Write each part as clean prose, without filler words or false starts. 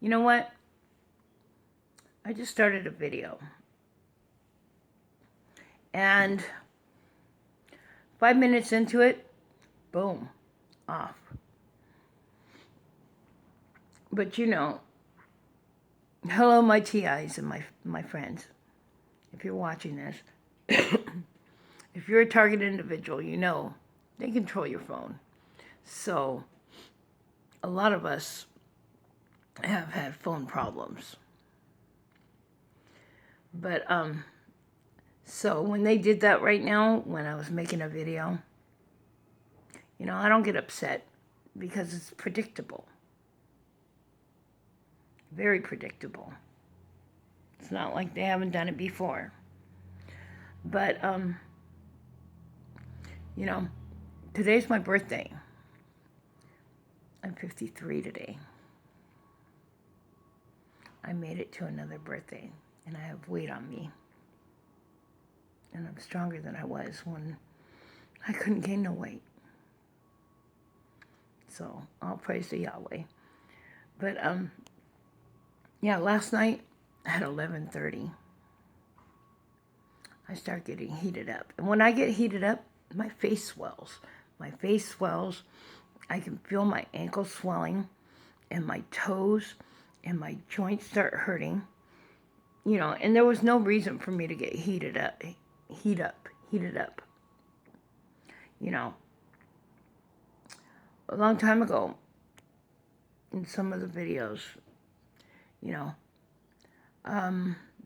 You know what? I just started a video. And 5 minutes into it, boom, off. But hello my TIs and my friends. If you're watching this, if you're a target individual, they control your phone. So a lot of us have had phone problems. But so when they did that right now, when I was making a video, I don't get upset because it's predictable. Very predictable. It's not like they haven't done it before. But today's my birthday. I'm 53 today. I made it to another birthday, and I have weight on me. And I'm stronger than I was when I couldn't gain no weight. So, all praise to Yahweh. But, last night at 11:30, I start getting heated up. And when I get heated up, my face swells. My face swells. I can feel my ankles swelling and my toes and my joints start hurting. And there was no reason for me to get heated up. A long time ago, in some of the videos,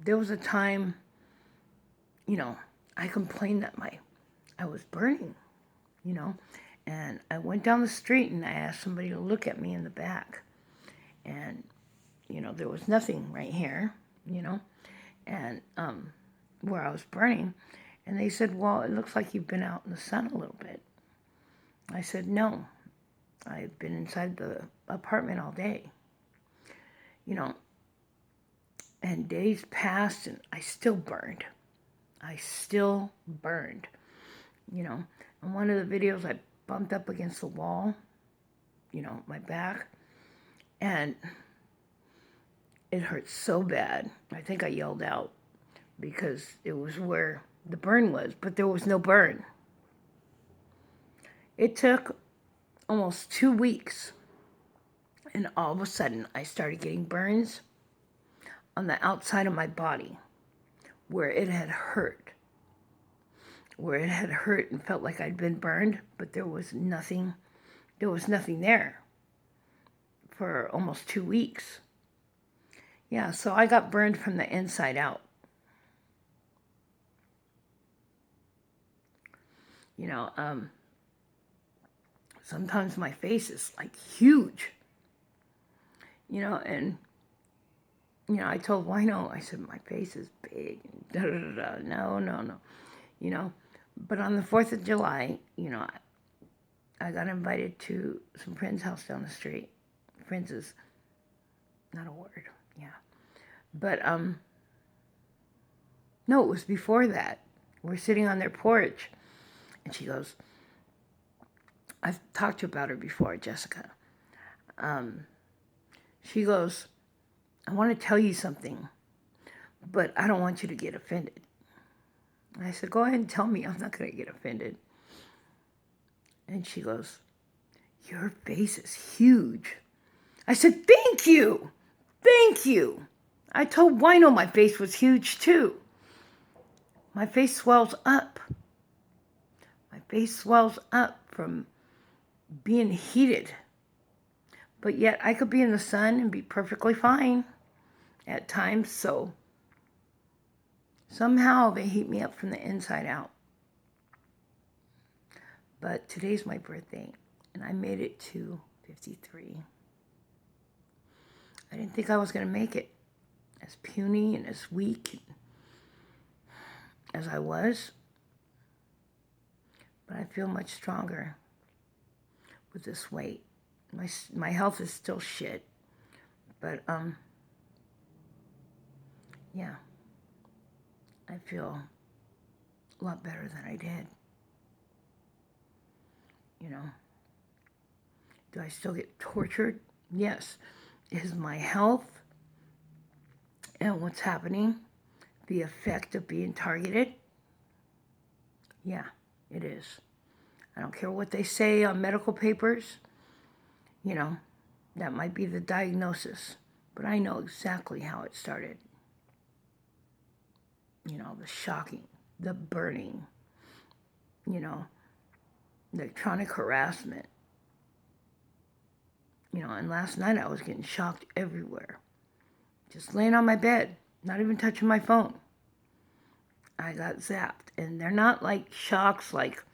there was a time, I complained that I was burning, and I went down the street and I asked somebody to look at me in the back, and, there was nothing right here, and where I was burning, and they said, well, it looks like you've been out in the sun a little bit. I said, no, I've been inside the apartment all day, and days passed and I still burned. In one of the videos I bumped up against the wall, my back, and it hurt so bad. I think I yelled out because it was where the burn was, but there was no burn. It took almost 2 weeks, and all of a sudden I started getting burns on the outside of my body where it had hurt. Where it had hurt and felt like I'd been burned, but there was nothing there for almost 2 weeks. Yeah, so I got burned from the inside out. Sometimes my face is like huge, and, I told Wino, I said, my face is big, no. But on the 4th of July, I got invited to some friend's house down the street. Friends is not a word, yeah. But, no, it was before that. We're sitting on their porch, and she goes, I've talked to you about her before, Jessica. She goes, I want to tell you something, but I don't want you to get offended. I said, go ahead and tell me. I'm not going to get offended. And she goes, your face is huge. I said, thank you. I told Wino my face was huge too. My face swells up. My face swells up from being heated. But yet I could be in the sun and be perfectly fine at times. So somehow they heat me up from the inside out. But today's my birthday, and I made it to 53. I didn't think I was going to make it, as puny and as weak as I was. But I feel much stronger with this weight. My health is still shit. But, yeah. I feel a lot better than I did. Do I still get tortured? Yes. is my health and what's happening, the effect of being targeted. Yeah, it is. I don't care what they say on medical papers. You know, that might be the diagnosis, but I know exactly how it started. You know, the shocking, the burning, you know, electronic harassment. You know, and last night I was getting shocked everywhere. Just laying on my bed, not even touching my phone. I got zapped. And they're not like shocks like,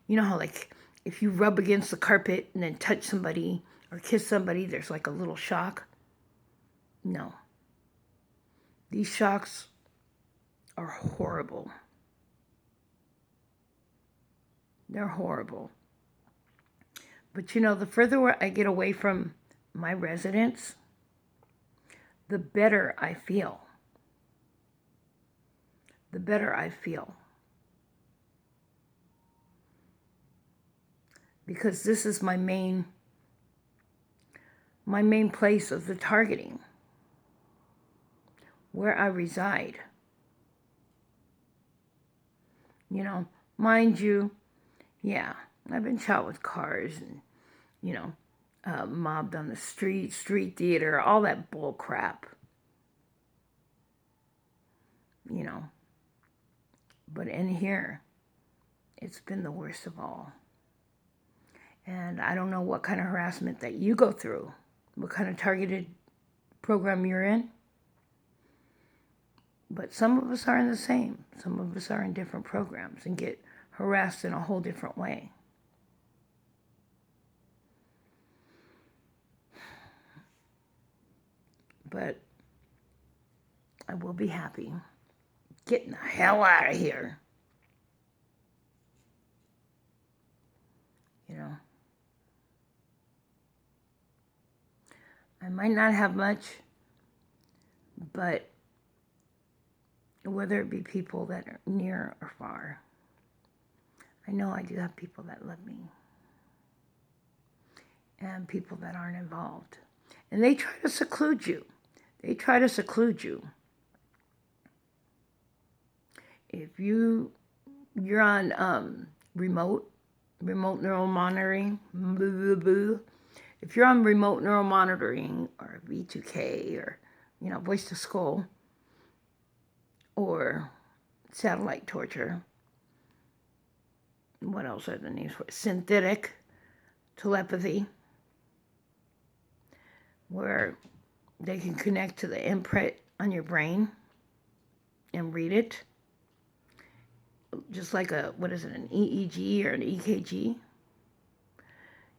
you know how like if you rub against the carpet and then touch somebody or kiss somebody, there's like a little shock? No. These shocks are horrible. They're horrible. But you know, the further I get away from my residence, the better I feel. The better I feel. Because this is my main place of the targeting, where I reside. You know, mind you, yeah, I've been shot with cars and, you know, mobbed on the street theater, all that bull crap. You know, but in here, it's been the worst of all. And I don't know what kind of harassment that you go through, what kind of targeted program you're in. But some of us are in the same. Some of us are in different programs and get harassed in a whole different way. But I will be happy getting the hell out of here. You know, I might not have much, but whether it be people that are near or far, I know I do have people that love me and people that aren't involved. And they try to seclude you. If you're on remote neural monitoring, if you're on remote neural monitoring or V2K or, you know, voice to skull or satellite torture, what else are the names for it? Synthetic telepathy, where they can connect to the imprint on your brain and read it. Just like an EEG or an EKG.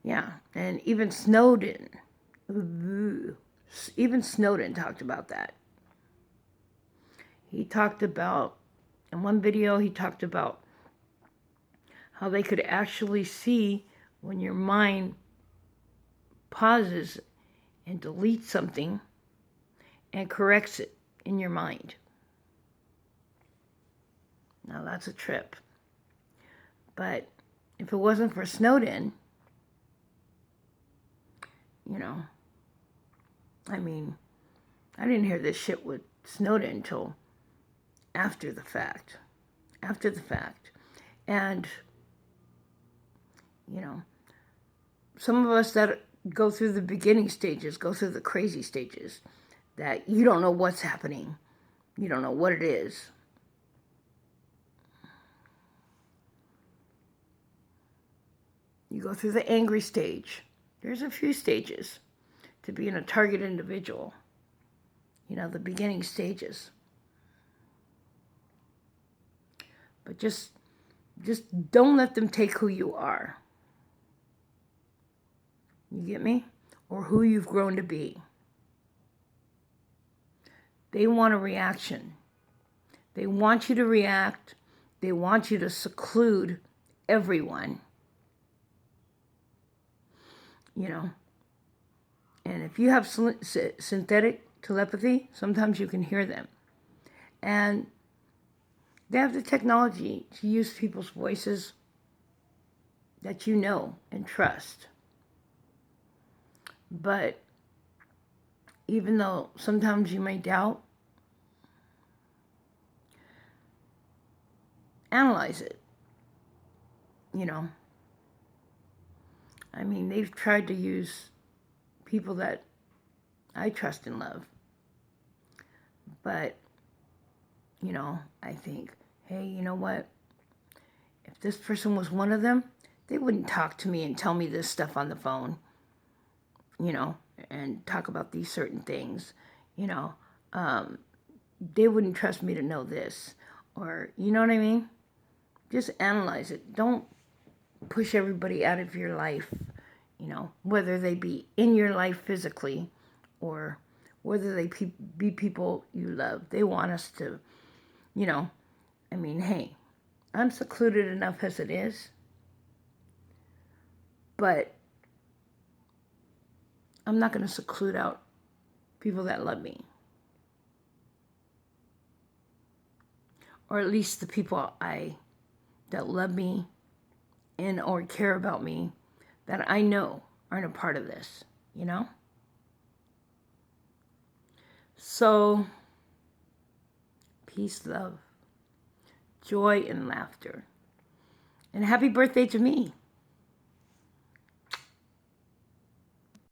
Yeah, and even Snowden talked about that. He talked about, in one video, he talked about how they could actually see when your mind pauses and deletes something and corrects it in your mind. Now that's a trip. But if it wasn't for Snowden, you know, I mean, I didn't hear this shit with Snowden until after the fact. And, you know, some of us that go through the beginning stages, go through the crazy stages, that you don't know what's happening. You don't know what it is. You go through the angry stage. There's a few stages to being a target individual. You know, the beginning stages. But just don't let them take who you are. You get me? Or who you've grown to be. They want a reaction. They want you to react. They want you to seclude everyone. You know. And if you have synthetic telepathy, sometimes you can hear them. And they have the technology to use people's voices that you know and trust. But even though sometimes you may doubt, analyze it. You know, I mean, they've tried to use people that I trust and love. But, you know, I think, hey, you know what? If this person was one of them, they wouldn't talk to me and tell me this stuff on the phone, you know, and talk about these certain things, you know. They wouldn't trust me to know this, or, you know what I mean? Just analyze it. Don't push everybody out of your life, you know, whether they be in your life physically or whether they be people you love. They want us to, you know, I mean, hey, I'm secluded enough as it is, but I'm not going to seclude out people that love me. Or at least the people that love me and or care about me that I know aren't a part of this, you know? So, peace, love, joy, and laughter. And happy birthday to me.